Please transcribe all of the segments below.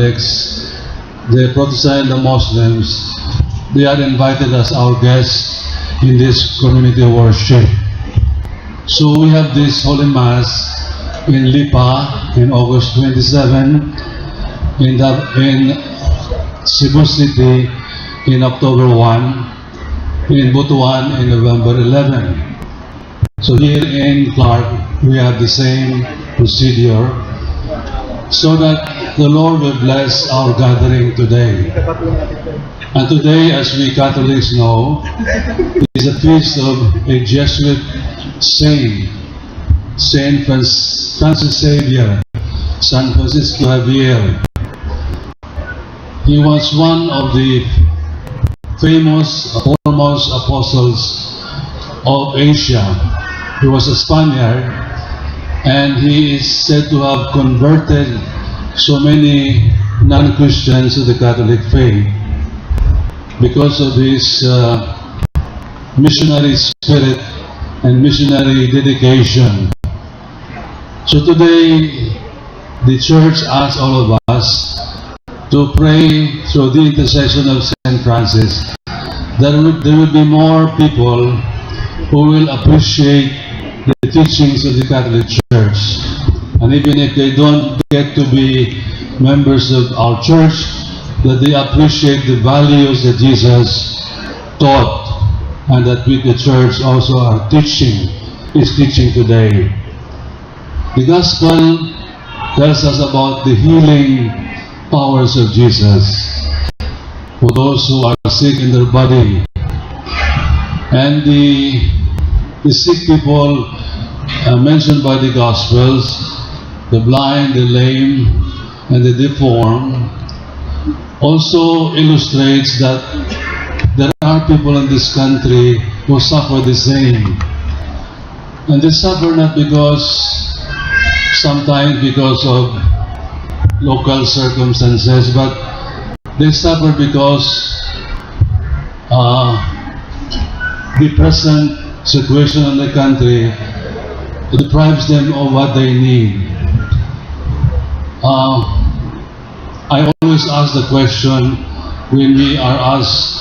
Catholics, the Protestant and the Muslims, they are invited as our guests in this community worship. So we have this Holy Mass in Lipa in August 27, in Cebu City in October 1, in Butuan in November 11. So here in Clark, we have the same procedure so that the Lord will bless our gathering today. And today, as we Catholics know, is a feast of a Jesuit saint, Saint Francis Xavier, San Francisco Javier. He was one of the famous, foremost apostles of Asia. He was a Spaniard, and he is said to have converted so many non-Christians to the Catholic faith because of his missionary spirit and missionary dedication. So today, the Church asks all of us to pray through the intercession of Saint Francis that there will be more people who will appreciate the teachings of the Catholic Church. And even if they don't get to be members of our church, that they appreciate the values that Jesus taught and that we, the church, also are is teaching today. The Gospel tells us about the healing powers of Jesus for those who are sick in their body. And the sick people mentioned by the Gospels, the blind, the lame, and the deformed, also illustrates that there are people in this country who suffer the same. And they suffer not sometimes because of local circumstances, but they suffer because the present situation in the country deprives them of what they need. I always ask the question when we are asked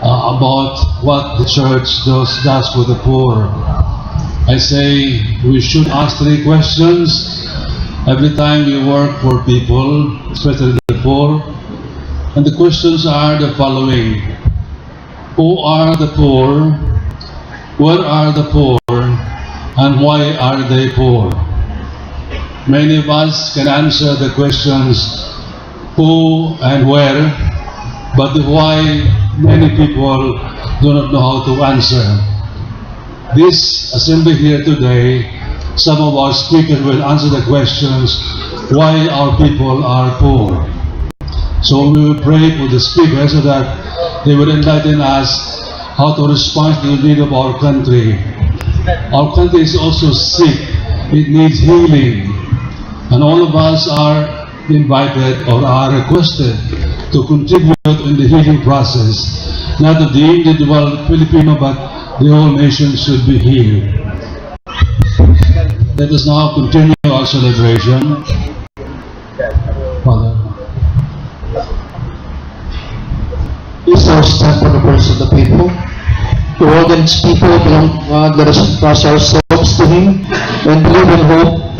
about what the church does for the poor. I say we should ask 3 questions every time we work for people, especially the poor. And the questions are the following: who are the poor? Where are the poor? And why are they poor? Many of us can answer the questions who and where, but the why, many people do not know how to answer. This assembly here today, some of our speakers will answer the questions why our people are poor. So we will pray for the speakers so that they will enlighten us how to respond to the need of our country. Our country is also sick. It needs healing. And all of us are invited or are requested to contribute in the healing process. Not that the individual Filipino, but the whole nation should be healed. Let us now continue our celebration. Father. Please now stand for the prayers of the people. To all God's people, let us trust ourselves to Him and believe in hope